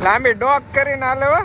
લાંબી ડોક કરીને હાલે હો.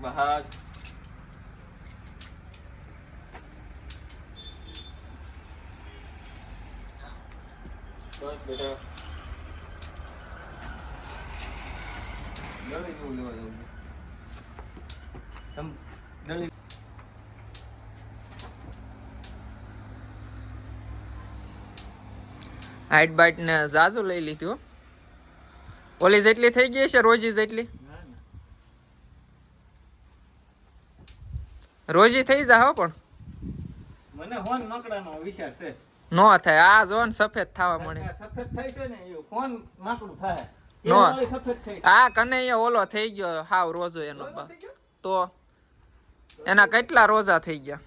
બહાર બસ બેટા દળી નું લેવા જાઉં તમ દળી હાઈટ બાઈટ ને ઝાઝુ લઈ લીધી હો. ઓલી જેટલી થઈ ગઈ છે રોજી જેટલી. રોજી થઈ જા હો પણ મને ફોન નકડાનો વિચાર છે. નો થાય આ જોન સફેદ થવા મળે. સફેદ થાય છે ને એ ફોન માકડું થાય. નો સફેદ થઈ આ કને ઓલો થઈ ગયો હાવ રોજો એનો તો એના કેટલા રોજા થઈ ગયા.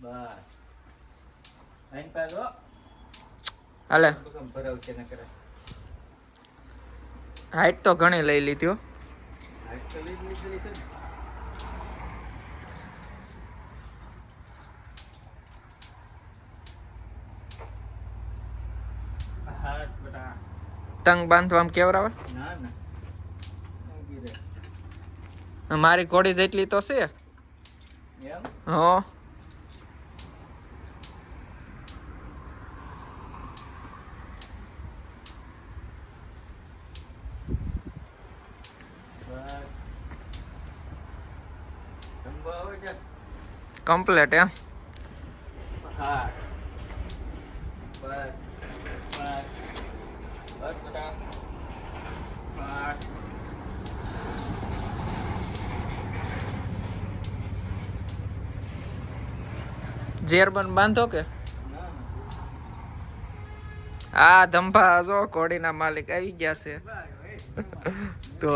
બસ આઈન પાડો હાલે ભરાવ છે ન કરે. હાઈટ તો ઘણી લઈ લીધી હો. હાઈટ તો લઈ લીધી છે. હાથ બટા તંગ બાંધવામાં કેવરાવે. ના ના મારી ઘોડી જેટલી તો છે. એમ હો કમ્પ્લેટ એમ. હા બસ બસ બસ બેટા બસ જેરબન બાંધો કે ના આ ધંભા જો ઘોડીના માલિક આવી ગયા છે તો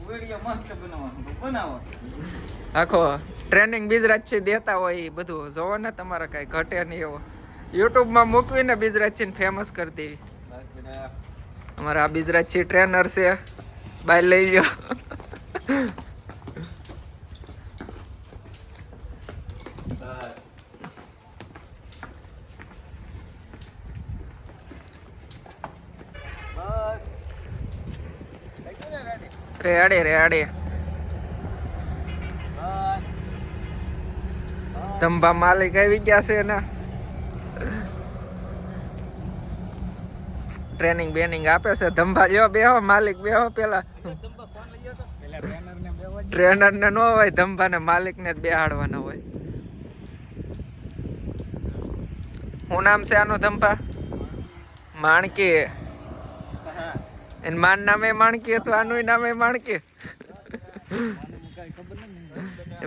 વિડિયો મસ્ત બનાવવાનું બનાવો. આખો ટ્રેનિંગ બીજરાજથી દેતા હોય એ બધું જોવો ને તમારે કઈ ઘટે નહીં એવો યુટ્યુબમાં મૂકવીને બીજરાજથી ફેમસ કરી દેવી. બસ બેટા અમારા આ બીજરાજથી ટ્રેનર છે બાય લઈ ગયો. રેડે રેડે ધંભા માલિક આવી ગયા છે ને ટ્રેનિંગ બેનિંગ આપે છે. ધંભા લ્યો બેહો માલિક બેહો પેલા ટ્રેનર ને નો હોય ધંભા ને માલિક ને જ બેહાડવાના હોય. શું નામ છે આનું ધંભા? માણકી. એને માન નામે માણકી હતું આનું નામે માણકી.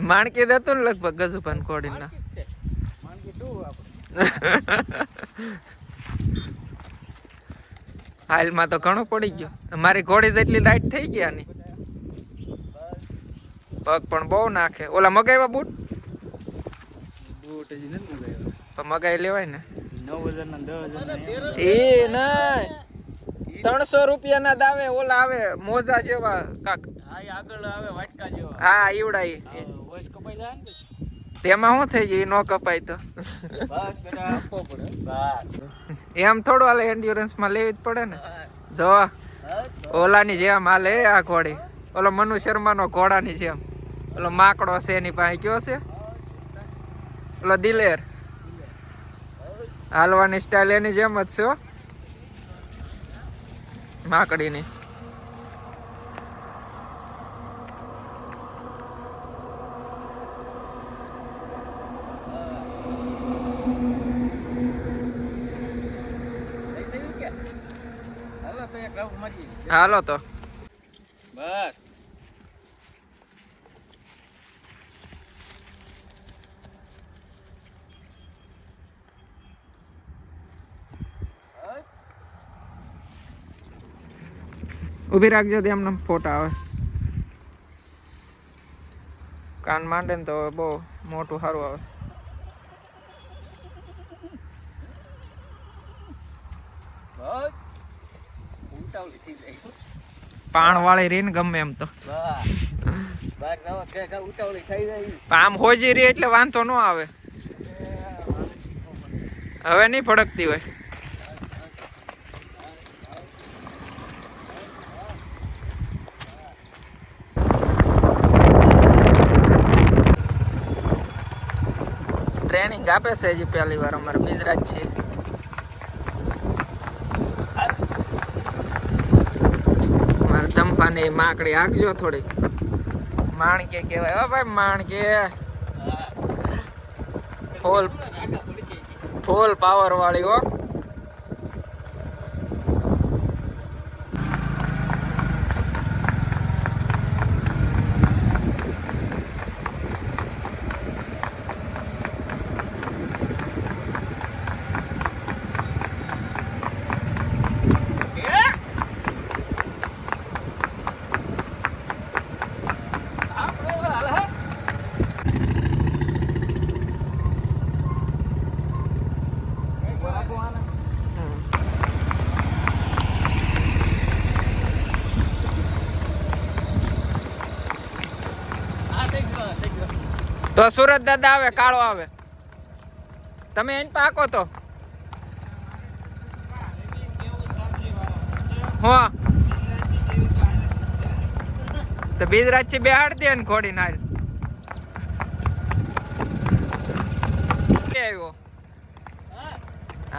માણકી દેતું ને લગભગ ગજુભાન કોડી ના. હાલમાં તો ઘણું પડી ગયું. મારી ઘોડી જેટલી લાઈટ થઈ ગયા ની પગ પણ બહુ નાખે. ઓલા મગાવ્યા બૂટ પણ મગાવી લેવાય ને 9,000 એ ના 300 રૂપિયાના દાવે ઓલા આવે મોજા જેવા કાક. આગળ આવે વાટકા જેવા. હા ઈવડા વોઇસ કપાઈ જાય ને પછી તેમાં શું થઈ જાય નો કપાય તો બસ બેટા આપવો પડે. બસ એમ થોડું હાલે એન્ડ્યોરન્સ માં લેવી જ પડે ને. જો ઓલાની જેમ હાલે આ ઘોડી. ઓલો મનુ શર્માનો ઘોડાની જેમ. ઓલો માકડો છે એની પાસે કયો છે ઓલો દિલેર. હાલવાની સ્ટાઇલ એની જેમ જ છે માકડીની. હાલો તો બસ ઉભી રાખજો એમને ફોટા આવે. કાન માંડે ને તો બહુ મોટું સારું આવે. ઉતાવળી થઈ જાય. પાણ વાળી રીને ગમે એમ તો વાહ. બાર નવા કે ઉતાવળી થઈ જાય. આમ હોજી રહી એટલે વાંધો ન આવે. હવે નહીં ફડકતી હોય. ટ્રેનિંગ આપે છે હજી પહેલી વાર અમારે બિજરાજ છે. મારે ધંપાની માકડી આગજો થોડી. માણકે કહેવાય હો ભાઈ, માણકે ફૂલ પાવર વાળી હો. તો સુરત દાદા આવે, કાળો આવે, તમે એને પાકો તો હા તો બીજરાજ થી બેહાડ દે ને ઘોડી નાલ આવ્યો.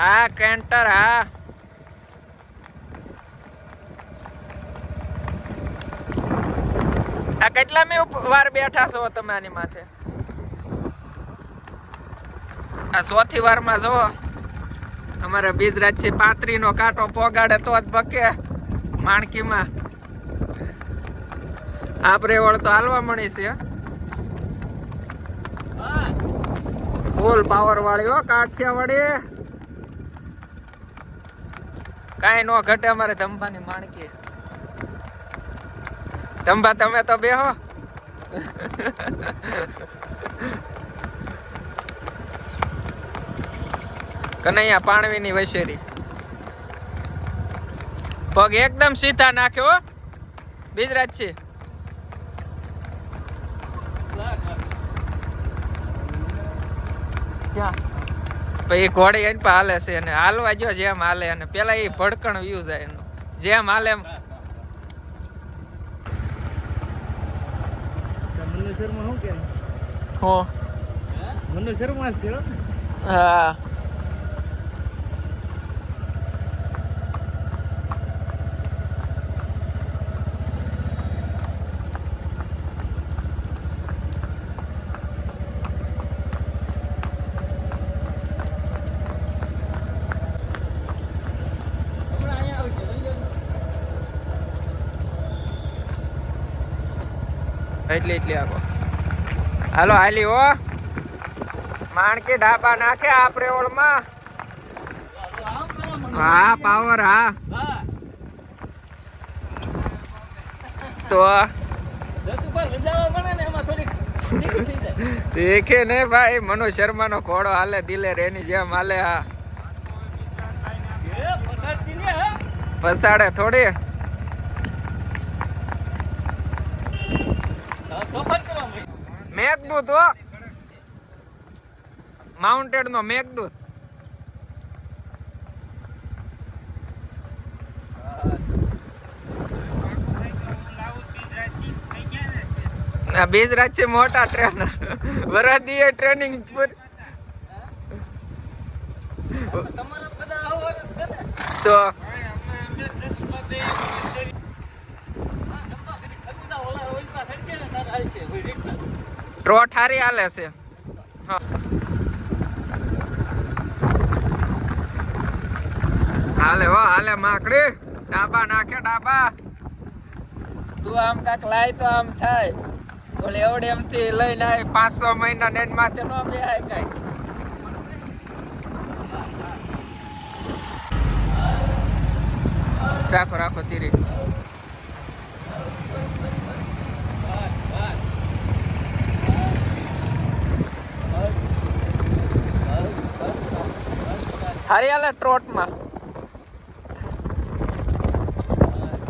હા કેન્ટર. હા આ કેટલા મે વાર બેઠા છો તમે આની માથે? આ 100 થી વારમાં જો અમારે બીજરાજ છે 35 નો કાંટો પોગાડે તો જ બકે માણકીમાં. આપરે વળ તો હાલવા મળી છે. ફૂલ પાવર વાળી હો, કાઠિયા વાળી. કાંઈ નો ઘટે અમારે ધંભાની માણકી. ધંભા તમે તો બેહો. કનૈયા પાણવીની વસેરી. પગ એકદમ સીધા નાખ્યો બીજરાજ છે. પછી ઘોડી એની પર હાલે છે અને હાલવા જો જેમ હાલે અને પેલા એ ભડકણ વ્યૂ જાય એનું જેમ હાલે એમ. મનુ શર્મા શું કે? હો મનુ શર્મા છે. હા એટલે આખો હાલો હાલી હો. માણકી ડાબા નાખે આપરે ઓળમાં. હા પાવર. હા તો દેખે ને ભાઈ, મનુ શર્મા નો ઘોડો હાલે દિલે રેની જેમ હાલે. હા પસાડે થોડી. મેઘદૂત હો, માઉન્ટેડ નો મેઘદૂત. બીજરાજ છે મોટા ટ્રેનર. વરાદી ટ્રેનિંગ તો ટ્રોટ હારી હાલે છે. હાલે હો હાલે માકડી. ડાબા નાખે ડાબા. તું આમ કાક લાય તો આમ થાય. બોલે એવડે એમથી લઈને આવે 500 મહિના નેન માથે નો બેહાય કઈ. રાખો રાખો તીરી. હારી હાલે ટ્રોટ માં.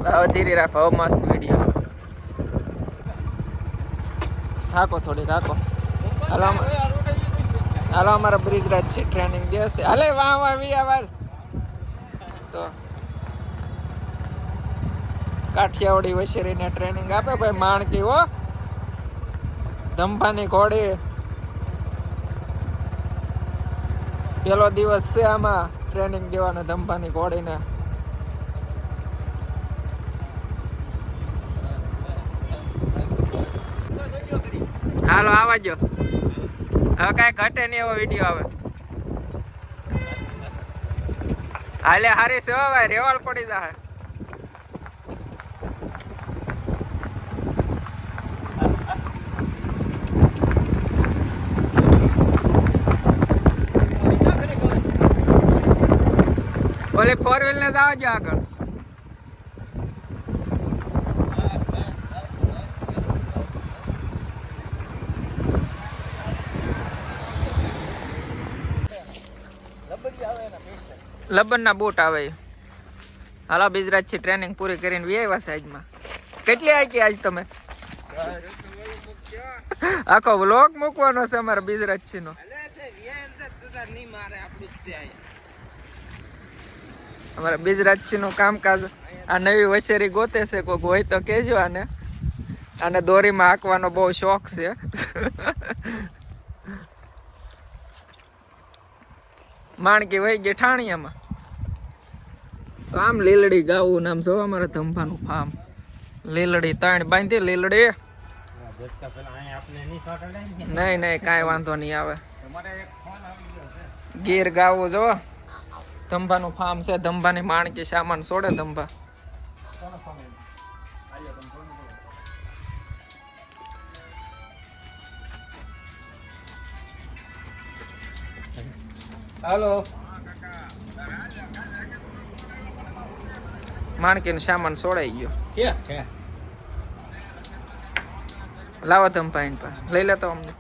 હવે ધીરે રાખો, હવે મસ્ત વિડીયો. હાકો થોડીક હાકો. હાલો અમારા બ્રિજરાજ છે ટ્રેનિંગ દેશે. હાલે વાહ વાહ વિયા વાર તો કાઠિયાવાડી વશેરીને ટ્રેનિંગ આપે ભાઈ. માણકી હો, ધંભાની ઘોડી. પેલો દિવસ છે આમાં ટ્રેનિંગ દેવાનો ધંભાની ઘોડીને. હાલો આવા જો, હવે કાંઈ ઘટે નહીં એવો વિડીયો આવે. હાલે હારી છે ભાઈ, રેવાળ પડી જાય. ઓલી 4 વ્હીલ ને જવા જો આગળ. લબનના બૂટ આવે. હાલો બિજરાજ થી ટ્રેનિંગ પૂરી કરીને વી આવ્યા છે આજમાં. કેટલી આવી આજ તમે? આખો વ્લોગ મૂકવાનો છે અમારા બિજરાજ નો. અમારા બિજરાજ નું કામકાજ. આ નવી વછેરી ગોતે છે, કોઈક હોય તો કેજો. આને દોરીમાં હાંકવાનો બહુ શોખ છે. માણકી વહી ગઈ ઠાણિયામાં. તો આમ લીલડી ગાવું નામ જો અમારા ધંભાનું ફાર્મ. લીલડી તાણ બાંધી લીલડી. નહીં નહીં કાંઈ વાંધો નહીં આવે. ગીર ગાવું જો ધંભાનું ફાર્મ છે. ધંભાની માણકી સામાન છોડે ધંભા. હાલો માણકી નો સામાન છોડાઈ ગયો. લાવો ધંભા એની પાસે લઈ લેતો અમને.